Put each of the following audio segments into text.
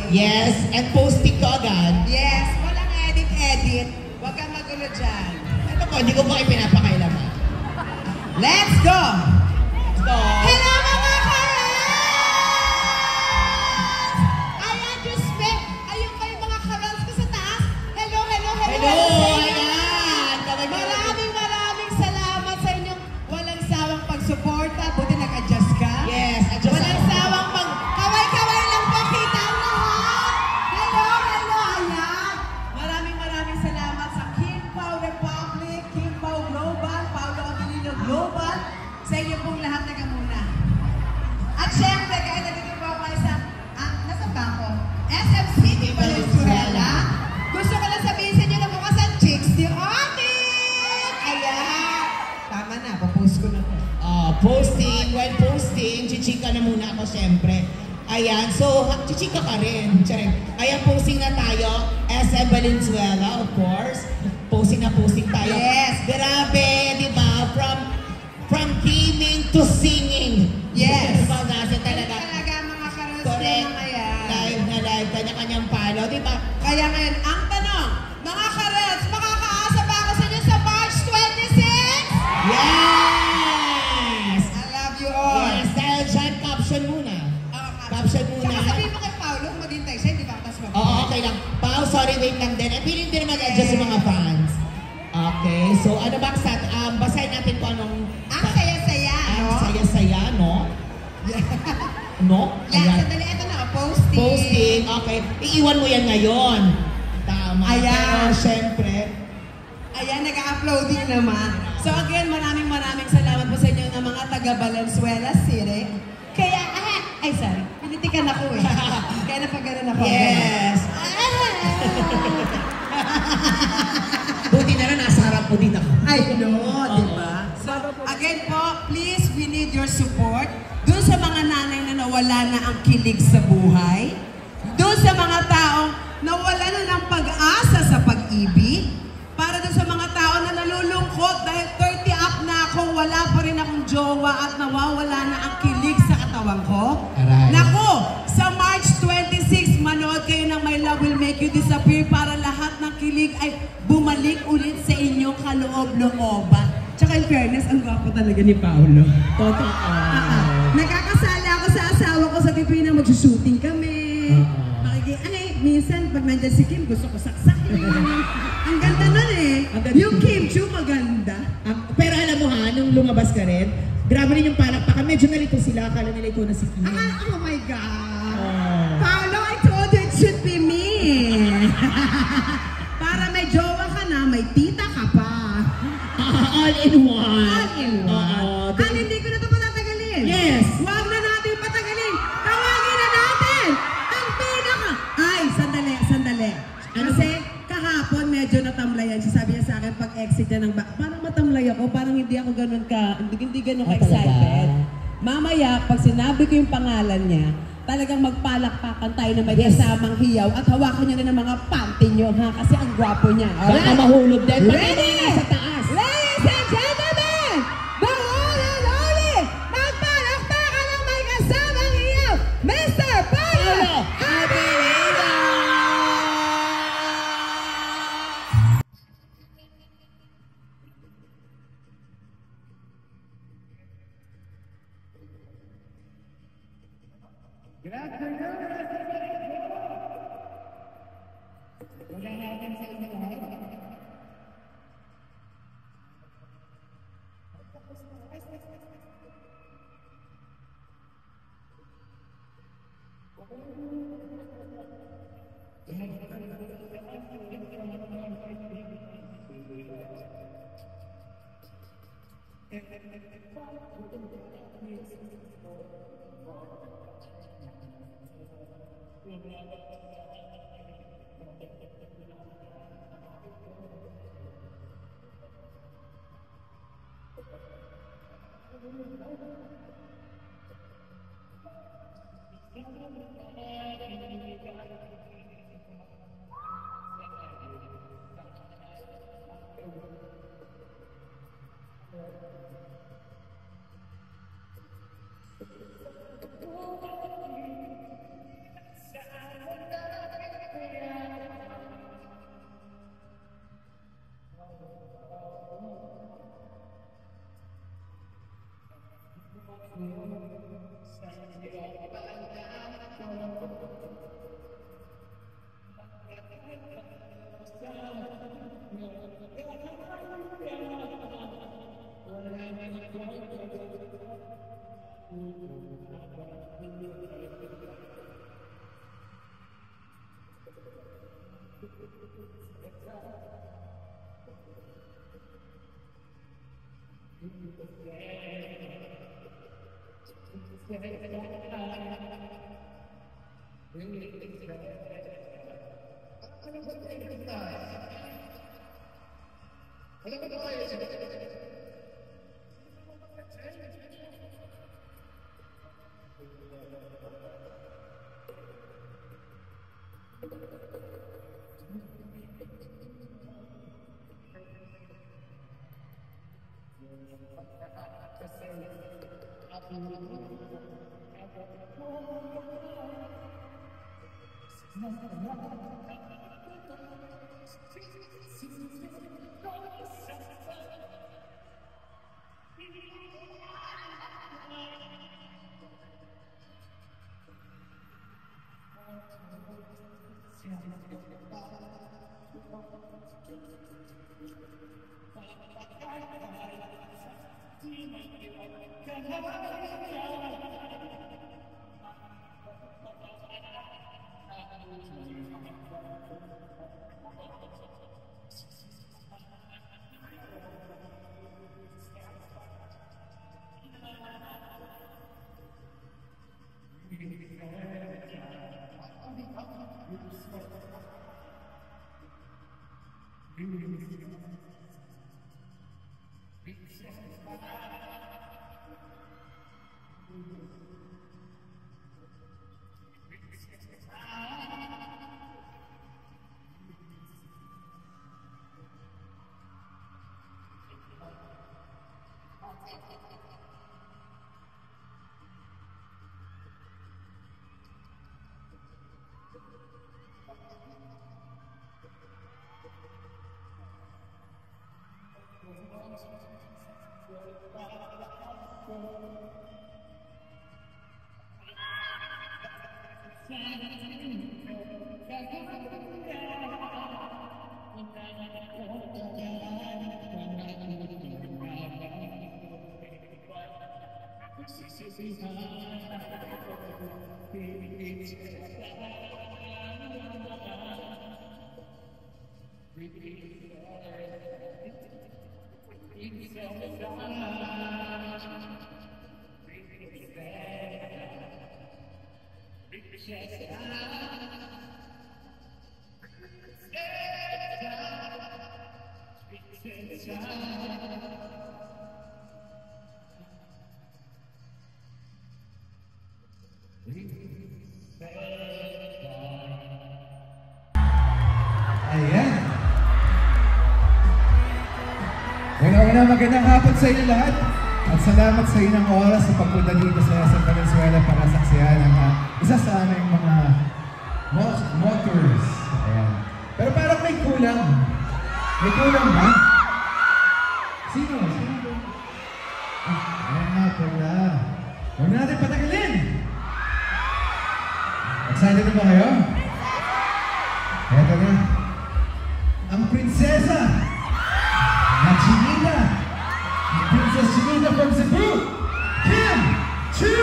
Yes, and posting ko agad. Yes, walang edit-edit. Huwag kang magulo dyan. Ito po, hindi ko ba kayo pinapakailaman. Let's go! Let's go! Hello mga karels! Ayan, Diyos me! Ayun kayo mga karels ko sa taas. Hello, hello, hello! Hello! Ayan! Maraming salamat sa inyong walang sawang pagsuporta. Buti nag-adjust ka? Yes, adjust walang ako. sawang kaway-kaway lang po kita ang lahat. Hello, hello! Ayan! Maraming salamat sa Kim Pao Republic, Kim Pao Global, Paolo Avellino Global, sa inyo pong lahat na muna. At syempre, kahit nandito po ako sa, nasa ba ako? SM City Valenzuela. Gusto ko lang sabihin sa inyo na bukas ang chicks ni Otis! Ayan! Tama na, papost ko na to. While posting, chichika na muna ako syempre. Ayan, so chichika ka rin. Ayan, posting na tayo. SM Valenzuela, of course. Posting tayo. Yes! Grabe, di ba? From gaming to singing. Yes! Diba kasi talaga? Talaga mga karos Correct. na ayan. Live na live, kanya-kanyang palo, di ba? Kaya ngayon, ang tanong, mga karels, makakaasa ba ako sa inyo sa March 26? Yes! I love you all. Yes, dahil dyan, caption muna. Caption muna. Tsaka sabihin mo kay Paolo, maghintay siya, di ba? Tapos mag- Oo, okay lang. Pao, sorry, wait lang din. Feeling din mag-adjust yung mga fans. Okay, so ano ba, Sat? Basahin natin kung anong... Ang saya-saya, no? Ang saya-saya, no? No? Yan, sandali, ito na, posting. Posting, okay. Iiwan mo yan ngayon. Tama. Ayan. Pero, syempre, Ayan, nag-uploading naman. So again, maraming salamat po sa inyo ng mga taga Valenzuela City. Kaya, ay sorry, pinitikan ako eh. Kaya napagalan ako. yes. Buti na lang, nasa harap mo din ako. Ay, no, di ba? So, again po, please, we need your support. Doon sa mga nanay na nawala na ang kilig sa buhay. Doon sa mga taong nawala na ng pag-asa sa pag-ibig. Para doon sa mga tao na nalulungkot dahil 30 up na ako, wala pa rin akong jowa at nawawala na ang kilig sa katawan ko. Aray. Nako, sa March 26, manood kayo ng My Love Will Make You Disappear para lahat ng kilig ay bumalik ulit sa inyong kaloob-looban. Tsaka in fairness, ang gwapo talaga ni Paolo. Totoo. Nagkakasala ako sa asawa ko sa TV na mag-shooting kami. Minsan pag nandiyan si Kim, gusto ko saksakin. Ang ganda nun eh. Yung Kim Chu maganda. Pero alam mo ha, nung lumabas ka rin, grabe rin yung palakpakan. Medyo nalito sila, akala nila ito na si Kim. Oh my God. Paolo, I told you it should be me. Para may jowa ka na, may tita ka pa. All in one. All in one. Hindi ko na ito patatagalin. Yes. Huwag na natin patagalin. Tawagin na natin ang pinaka... Ay, sandali. Kasi kahapon medyo natamlayan siya. Sabi niya sa akin pag exit niya ng parang matamlay ako, parang hindi ako ganun ka-excited. Mamaya, pag sinabi ko yung pangalan niya, talagang magpalakpakan tayo na may kasamang hiyaw at hawakan niya na ng mga panty niyo, ha? Kasi ang gwapo niya. Baka mahulog din. Ready? Sa taas. Ladies and gentlemen, the one and only, magpalakpakan ng may kasamang hiyaw, Mr. Paolo Avellino! Good afternoon, natin sa inyo lahat. Ayan. Una-una, magandang hapon sa inyo lahat. At salamat sa inyong oras sa pagpunta dito sa Valenzuela para saksihan ang isa sa aming mga motors. Ayan. Pero parang may kulang. May kulang ba? Sino? Sino ba? Ayan nga pala. Huwag natin patagalin. Excited na ba kayo? Eto na. Ang prinsesa na Chinita, Princess Chinita from Cebu, Kim Chu!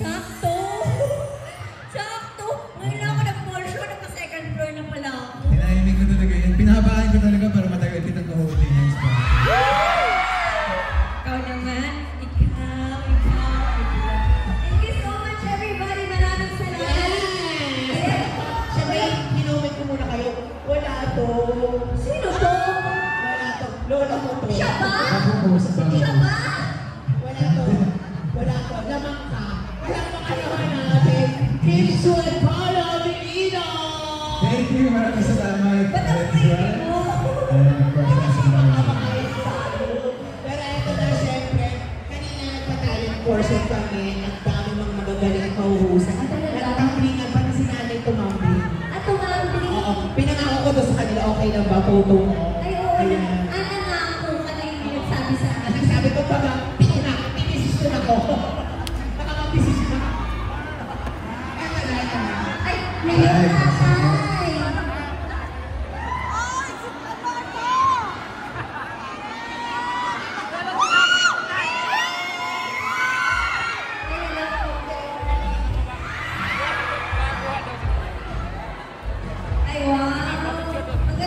Sakto! Sakto! Ngayon lang ako nag-mall show, nagpa-second floor na pala ako. Tinahimik ko talaga yun. Pinahabaan ko talaga para matagal kitang kahuli niya yung spot. Ikaw naman, ikaw. Thank you so much everybody, maraming salamat. Siyempre, hinumit ko muna kayo. Wala to. Sino to? Wala to. Lola mo to. Siya ba? Nabubuhos ba? Siya ba? Wala to. Wala to. Lamang ka. Walang makalaman natin. Kim Sue para Avelino! Thank you, maraming salamat. Ba't ang Let's pwede go. mo? And of course, Pero ito na, syempre, kanina nagpa-talent portion kami. Ang dami mga magagaling na pauhusan. Nagtanglingan pa na si Nanay Tumambi. At tumambling. Oo, pinangako ko doon sa kanila, okay lang ba? Photo mo. Ay, oo. Ayan. Nangako ka na yung nagsabi sa At akin. sabi ko pa ba, pinisisyon ako. Nakapag-desisyon ako. Eto na, eto na. Ay, ayun na, ay. Ay, wow.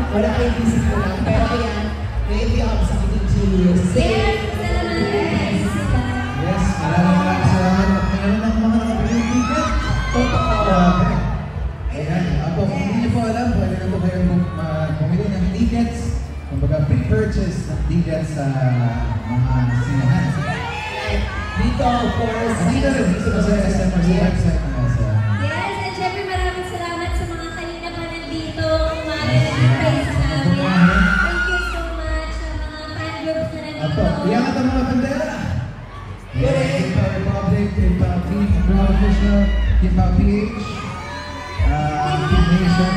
Wala kayong visit ko lang. Pero ayan, thank you ako sa aking Julius. Yes, salamat. Yes. Yes, maraming salamat. At meron ng mga nakabilang ticket. Totoo. Ayan, ako, kung hindi niyo po alam, pwede na po kayong bumili ng tickets. Kumbaga, pre-purchase ng tickets sa mga sinahan. Dito, of course. Dito rin, dito pa sa SM or sa website ng SM. Yes, at syempre maraming salamat sa mga kanina pa nandito. Umaga nag-pray sa amin. Thank you so much sa mga fan groups na nandito. Apo, iyan at ang mga bandera. Yes, Team Power Republic, Team Power Team, Brown Official, Team Power PH, Team Nation,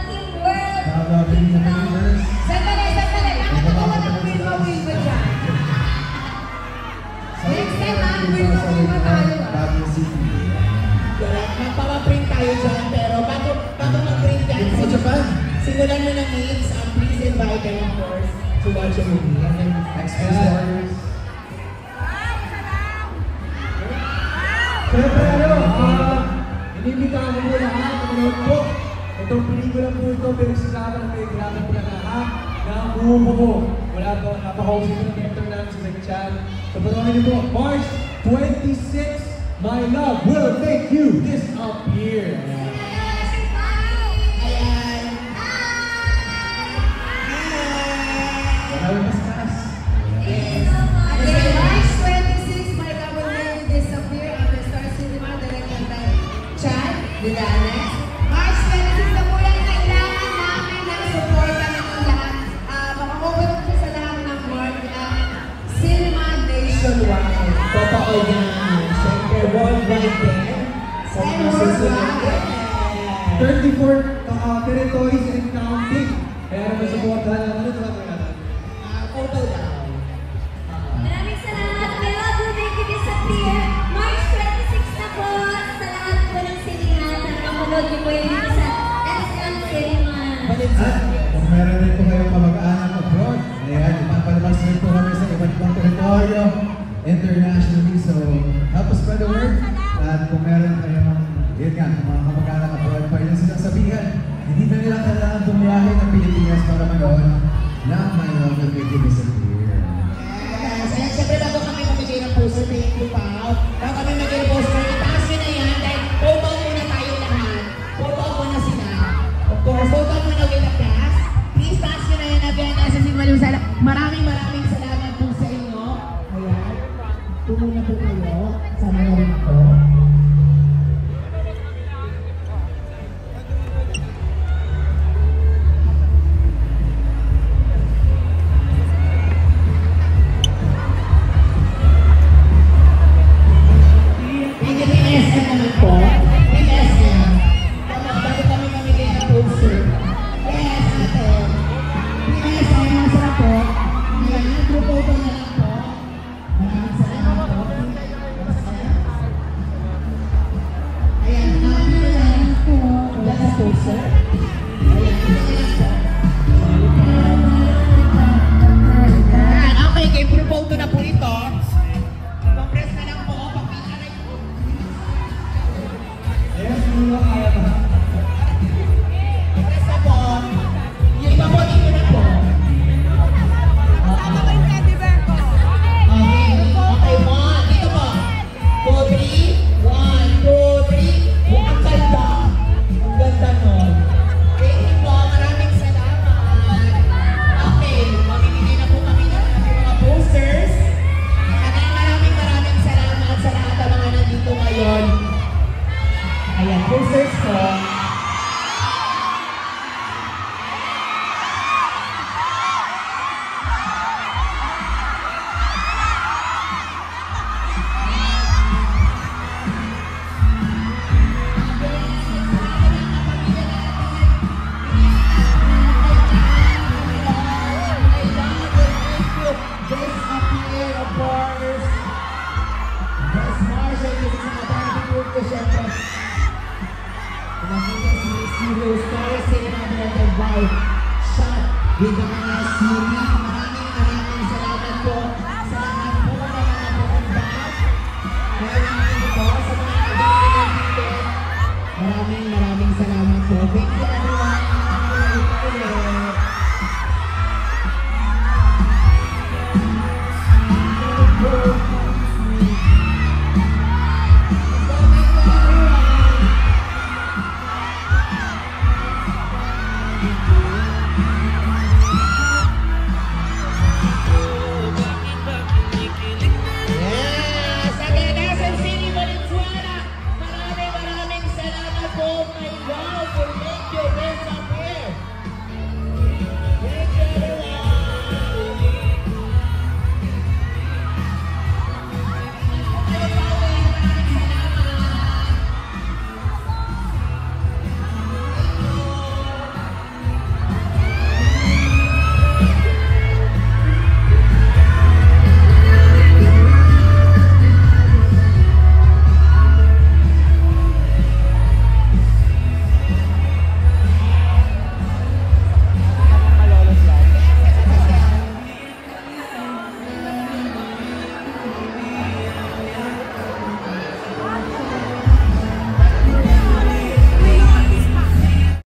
Team World. Power Team Believers. Sandali. Nakakatawa ng Wilma dyan. Next time, Wilma tayo. Baguio City. Magpapaprint tayo dyan, pero bago mag-print yan, Team from Japan. simulan mo ng meets. Please invite them, of course, to watch a movie. And then, Express Warriors. Siyempre inibitahan ko po lahat na manood po. Itong pelikula po ito, pinagsasama ng pinaghirapan po na lahat ng buo po. Wala po, napaka-hosting ng director namin sa Zack Chan. So, panoorin niyo po, March 26, My Love Will Make You Disappear. ayan. Maraming mas taas. Okay, March 26, My Love Will Make You Disappear on the Star Cinema, directed by Chad Villanes. March 26 na po yan, kailangan namin ng support kami ng lahat. Makakover po sa lahat ng cinema nationwide. Totoo yan. Siyempre, worldwide din. Sa mga And susunod. worldwide. 34 territories and counting. Kaya naman supportahan natin ito natin. Photo daw. Maraming salamat. My Love Will Make You Disappear. March 26 na po sa lahat po ng sinihan. Mapanood niyo po yun dito sa SM Cinema. At kung meron rin po kayong kamag-anak abroad, ayan, ipapalabas rin po kami sa iba't ibang teritoryo internationally. So, help us spread the word. At kung meron kayong, yun nga, kung mga kamag-anak abroad, pwede sinasabihan, hindi na nila kailangan bumiyahe ng Pilipinas para manood ng My Love Will Make You Disappear. Yes. Ayan, siyempre bago kami mamigay ng poster, thank you, Pao. Bago kami mamigay ng poster, itaas nyo na yan dahil photo muna tayo lahat. Photo ako na sila. Of course, photo muna with the cast. Please taas nyo na yan again. Maraming salamat po sa inyo. Ayan. Tumuna po kayo. Sama na rin ako. SM naman po. SM. Bago kami mamigay ng poster. Yes, ate. SM, masarap po. Ayan, group photo na lang po. Maraming salamat po. Ayan, happy na lang po. Wala sa poster. Ayan, ito na lang po. Ayan, okay, group photo na po ito. Compress na lang po. Pag-aray po. Yes, muna kaya ba? Compress na po. Yung iba po dito na po. Okay, one. Dito po. 2, 3. 1, 2, 3. Ang ganda. Ang ganda nun. Thank you po. Maraming salamat. Okay, mamimili na po kami ng ating mga posters. At maraming salamat sa lahat ng mga nandito ngayon. Ayan, posters ko. Disappear, of course. Yes, Marshall, this is mga parang group ko syempre. Pinakita si Studio Star Cinema directed by Shot with the